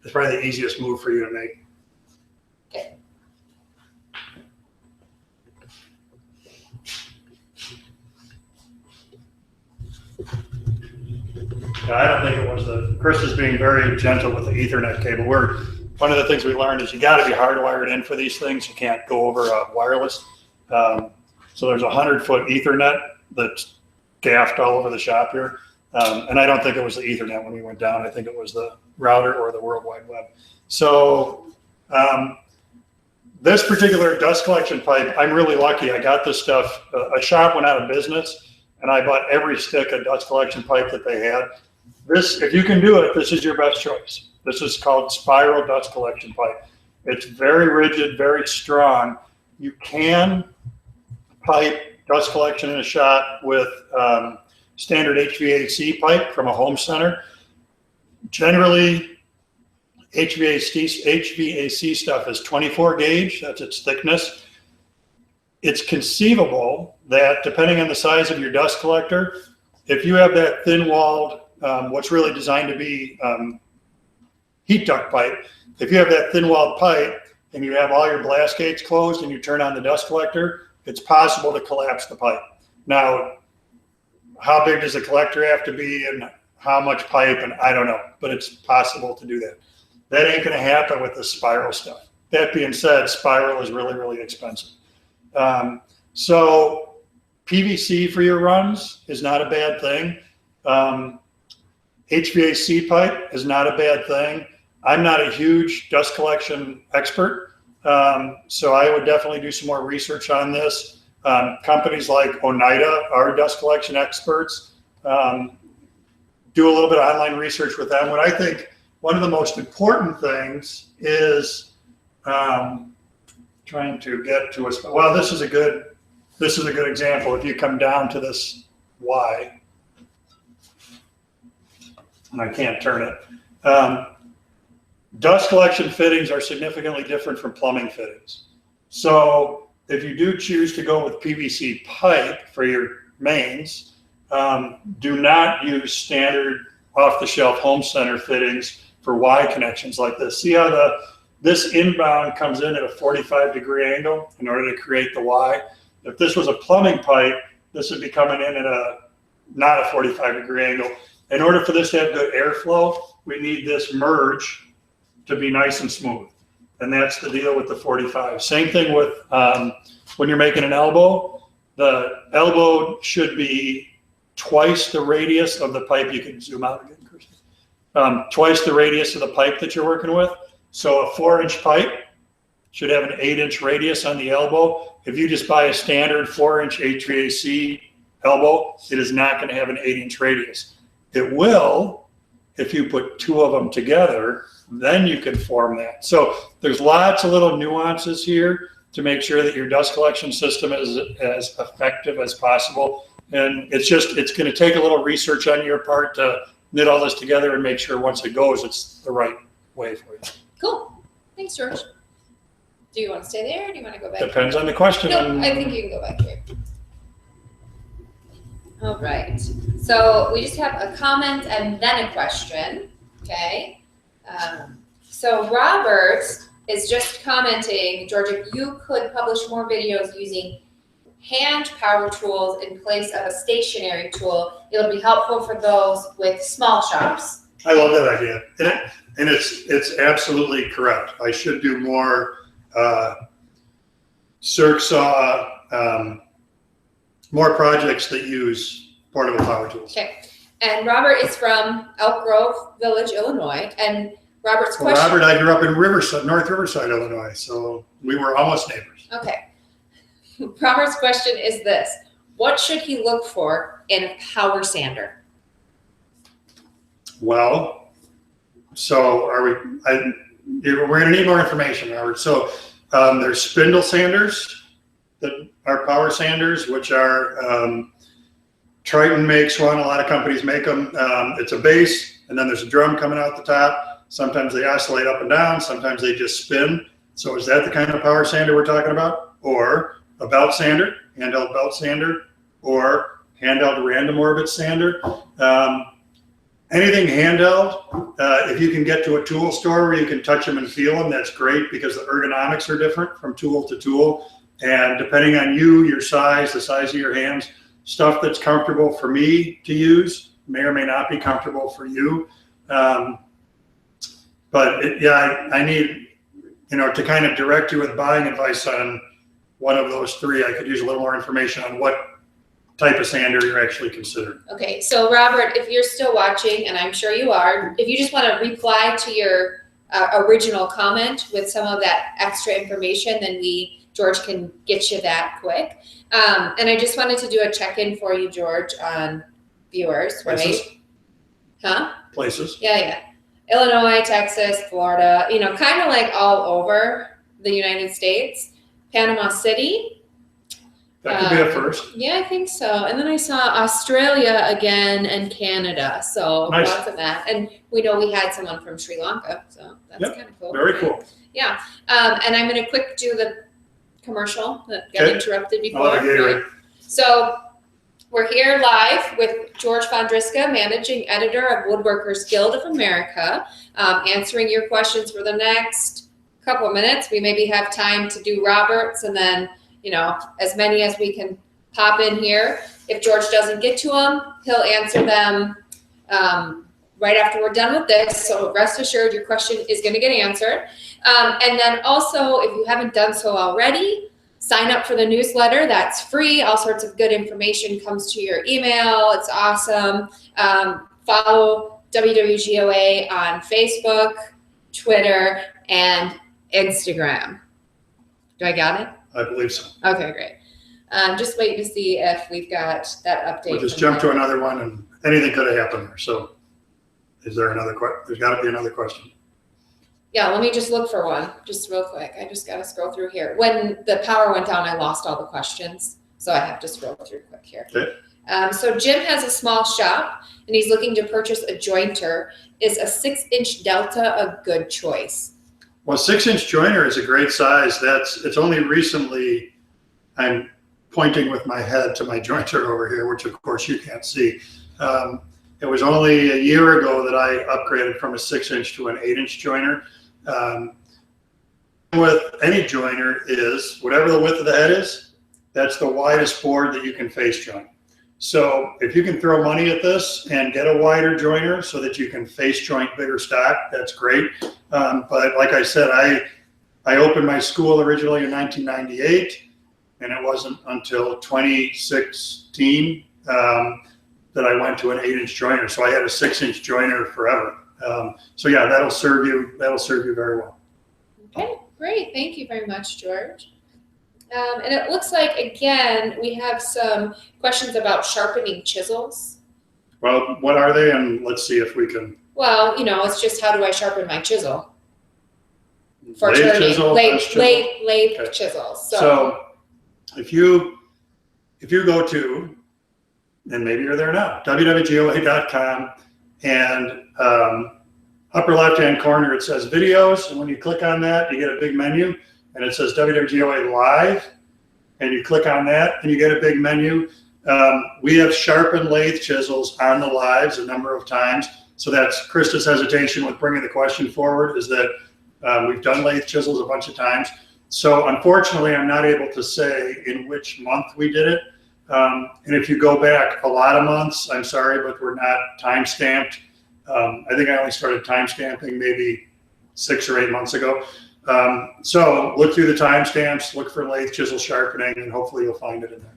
It's probably the easiest move for you to make. Okay. Yeah, I don't think it was Chris is being very gentle with the Ethernet cable. One of the things we learned is you got to be hardwired in for these things. You can't go over wireless. So there's a 100-foot Ethernet that's gaffed all over the shop here. And I don't think it was the Ethernet when we went down. I think it was the router or the World Wide Web. So this particular dust collection pipe, I'm really lucky. I got this stuff. A shop went out of business, and I bought every stick of dust collection pipe that they had. This, if you can do it, this is your best choice. This is called spiral dust collection pipe. It's very rigid, very strong. You can pipe dust collection in a shop with standard HVAC pipe from a home center. Generally, HVAC stuff is 24 gauge, that's its thickness. It's conceivable that depending on the size of your dust collector, if you have that thin-walled, what's really designed to be heat duct pipe, if you have that thin-walled pipe and you have all your blast gates closed and you turn on the dust collector, it's possible to collapse the pipe. Now, how big does the collector have to be and how much pipe, and I don't know, but it's possible to do that. That ain't gonna happen with the spiral stuff. That being said, spiral is really, really expensive. So PVC for your runs is not a bad thing. HVAC pipe is not a bad thing. I'm not a huge dust collection expert, so I would definitely do some more research on this. Companies like Oneida are dust collection experts. Do a little bit of online research with them. What I think one of the most important things is trying to get to us. Well, this is a good example. If you come down to this Y, and I can't turn it. Dust collection fittings are significantly different from plumbing fittings. So if you do choose to go with PVC pipe for your mains, do not use standard off-the-shelf home center fittings for Y connections like this. See how this inbound comes in at a 45-degree angle in order to create the Y? If this was a plumbing pipe, this would be coming in at not a 45-degree angle. In order for this to have good airflow, we need this merge to be nice and smooth. And that's the deal with the 45. Same thing with when you're making an elbow. The elbow should be twice the radius of the pipe. You can zoom out again, Chris. Twice the radius of the pipe that you're working with. So a 4-inch pipe should have an 8-inch radius on the elbow. If you just buy a standard 4-inch HVAC elbow, it is not going to have an 8-inch radius. It will if you put two of them together, then you can form that. So there's lots of little nuances here to make sure that your dust collection system is as effective as possible. And it's going to take a little research on your part to knit all this together and make sure once it goes, it's the right way for you. Cool. Thanks, George. Do you want to stay there or do you want to go back? Depends on the question. No, I think you can go back here. All right. So we just have a comment and then a question. Okay. So Robert is just commenting, George, if you could publish more videos using hand power tools in place of a stationary tool, it'll be helpful for those with small shops. I love that idea. And it's absolutely correct. I should do more circ saw, more projects that use portable power tools. Okay. And Robert is from Elk Grove Village, Illinois. And Robert's question. Well, Robert, I grew up in Riverside, North Riverside, Illinois. So we were almost neighbors. Okay. Robert's question is this. What should he look for in a power sander? Well, so we're going to need more information, Robert. So there's spindle sanders that are power sanders, which are Triton makes one. A lot of companies make them. It's a base, and then there's a drum coming out the top. Sometimes they oscillate up and down. Sometimes they just spin. So is that the kind of power sander we're talking about? Or a belt sander, handheld belt sander, or handheld random orbit sander? Anything handheld, if you can get to a tool store where you can touch them and feel them, that's great because the ergonomics are different from tool to tool. And depending on you, your size, the size of your hands, stuff that's comfortable for me to use may or may not be comfortable for you. I need, to kind of direct you with buying advice on one of those three. I could use a little more information on what type of sander you're actually considering. Okay, so Robert, if you're still watching, and I'm sure you are, if you just want to reply to your original comment with some of that extra information, then George can get you that quick. And I just wanted to do a check-in for you, George, on viewers, Places. right? Huh? Places. Yeah. Illinois, Texas, Florida, kind of like all over the United States. Panama City. That could be a first. Yeah, I think so. And then I saw Australia again and Canada. So nice. Lots of that. And we know we had someone from Sri Lanka. So that's kind of cool. Very cool. Yeah. And I'm going to quick do the commercial that got interrupted before. Right. So we're here live with George Vondriska, Managing Editor of Woodworkers Guild of America, answering your questions for the next couple of minutes. We maybe have time to do Robert's and then, as many as we can pop in here. If George doesn't get to them, he'll answer them right after we're done with this. So rest assured your question is going to get answered. And then also, if you haven't done so already, sign up for the newsletter. That's free. All sorts of good information comes to your email. It's awesome. Follow WWGOA on Facebook, Twitter, and Instagram. Do I got it? I believe so. Okay, great. Just wait to see if we've got that update. We'll just jump to another one, and anything could have happened there. So is there another question? There's got to be another question. Yeah, let me just look for one, just real quick. I just got to scroll through here. When the power went down, I lost all the questions, so I have to scroll through quick here. Okay. So Jim has a small shop, and he's looking to purchase a jointer. Is a 6-inch Delta a good choice? Well, 6-inch joiner is a great size. It's only recently, I'm pointing with my head to my jointer over here, which of course you can't see. It was only a year ago that I upgraded from a 6-inch to an 8-inch joiner. With any joiner is whatever the width of the head is, that's the widest board that you can face joint. So if you can throw money at this and get a wider joiner so that you can face joint bigger stock, that's great. But like I said, I opened my school originally in 1998, and it wasn't until 2016 that I went to an 8-inch joiner. So I had a 6-inch joiner forever. So yeah, that'll serve you very well. Okay, great. Thank you very much, George. And it looks like, again, we have some questions about sharpening chisels. Well, what are they? And let's see if we can. Well, it's just how do I sharpen my chisel? For Lathe turning. chisel, Lathe okay. chisels. So if you go to, and maybe you're there now, WWGOA.com, and upper left-hand corner, it says videos. And when you click on that, you get a big menu. And it says WWGOA Live, and you click on that, and you get a big menu. We have sharpened lathe chisels on the lives a number of times. So that's Krista's hesitation with bringing the question forward, is that we've done lathe chisels a bunch of times. So unfortunately, I'm not able to say in which month we did it. And if you go back a lot of months, I'm sorry, but we're not time stamped. I think I only started time stamping maybe 6 or 8 months ago. So look through the timestamps, look for lathe chisel sharpening, and hopefully you'll find it in there.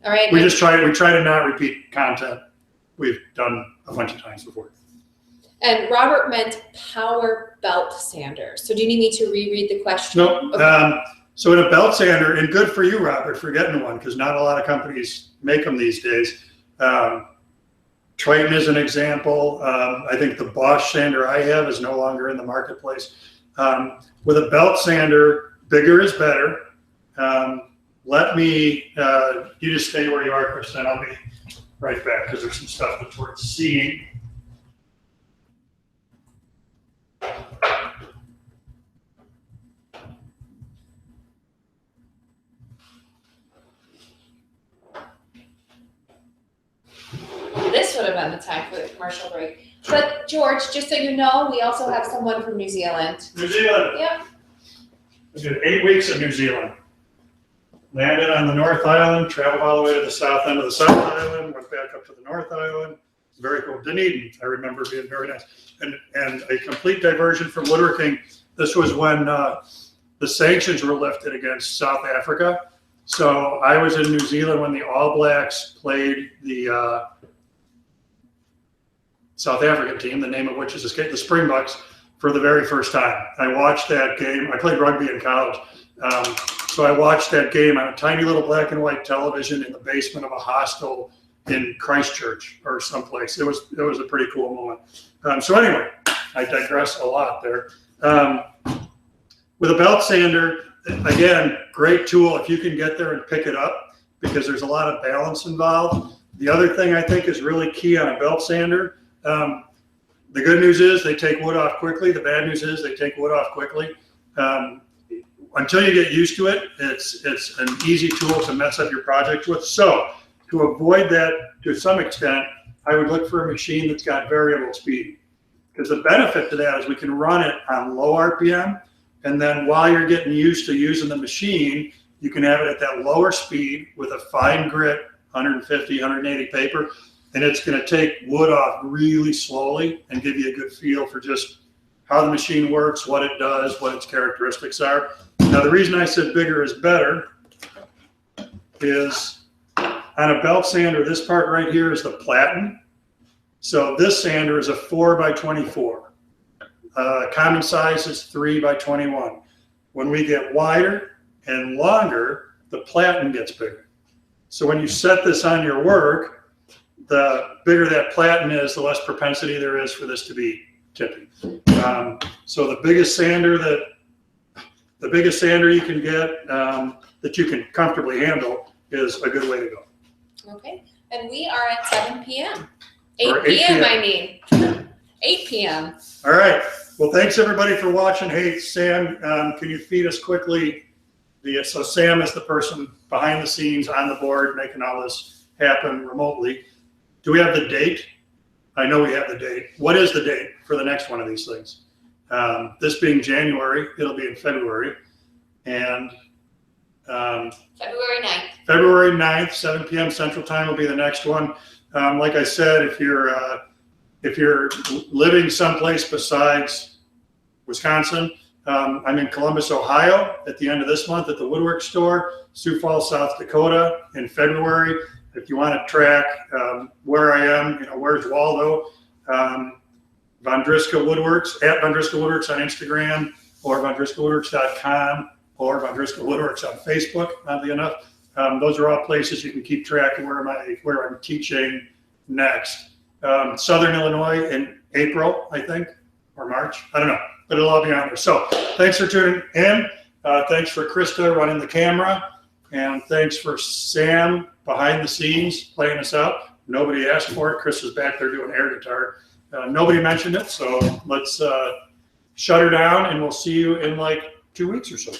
All right. We try to not repeat content we've done a bunch of times before. And Robert meant power belt sander. So do you need me to reread the question? No. Okay. So in a belt sander, and good for you, Robert, for getting one, because not a lot of companies make them these days. Triton is an example. I think the Bosch sander I have is no longer in the marketplace. With a belt sander, bigger is better. Let me, you just stay where you are, Krista, and I'll be right back because there's some stuff that's worth seeing. This would have been the time for the commercial break. But George, just so you know, we also have someone from New Zealand. New Zealand. Yep. I did 8 weeks in New Zealand. Landed on the North Island, traveled all the way to the south end of the South Island, went back up to the North Island. Very cool. Dunedin, I remember being very nice. And a complete diversion from woodworking. This was when the sanctions were lifted against South Africa. So I was in New Zealand when the All Blacks played the South African team, the name of which is escaped, the Springboks, for the very first time. I watched that game. I played rugby in college. So I watched that game on a tiny little black and white television in the basement of a hostel in Christchurch or someplace. It was a pretty cool moment. So anyway, I digress a lot there. With a belt sander, again, great tool if you can get there and pick it up, because there's a lot of balance involved. The other thing I think is really key on a belt sander, the good news is they take wood off quickly. The bad news is they take wood off quickly. Until you get used to it, it's an easy tool to mess up your project with. So to avoid that to some extent, I would look for a machine that's got variable speed, because the benefit to that is we can run it on low RPM. And then while you're getting used to using the machine, you can have it at that lower speed with a fine grit, 150, 180 paper. And it's going to take wood off really slowly and give you a good feel for just how the machine works, what it does, what its characteristics are. Now, the reason I said bigger is better is on a belt sander, this part right here is the platen. So this sander is a 4x24. Common size is 3x21. When we get wider and longer, the platen gets bigger. So when you set this on your work, the bigger that platen is, the less propensity there is for this to be tipping. So the biggest sander you can get that you can comfortably handle is a good way to go. Okay, and we are at 7 p.m. 8 Or 8 p.m. p.m. I mean, 8 p.m. All right. Well, thanks everybody for watching. Hey, Sam, can you feed us quickly? So Sam is the person behind the scenes on the board making all this happen remotely. Do we have the date? I know we have the date. What is the date for the next one of these things? This being January, it'll be in February. And February 9th. February 9th, 7 p.m. Central Time will be the next one. Like I said, if you're living someplace besides Wisconsin, I'm in Columbus, Ohio at the end of this month at the Woodwork store, Sioux Falls, South Dakota in February. If you want to track where I am, where's Waldo, Vondriska Woodworks, at Vondriska Woodworks on Instagram, or VondriskaWoodworks.com, or Vondriska Woodworks on Facebook, oddly enough. Those are all places you can keep track of where I'm teaching next. Southern Illinois in April, I think, or March. I don't know, but it'll all be on there. So thanks for tuning in. Thanks for Krista running the camera. And thanks for Sam behind the scenes playing us out. Nobody asked for it. Chris is back there doing air guitar. Nobody mentioned it. So let's shut her down, and we'll see you in like 2 weeks or so.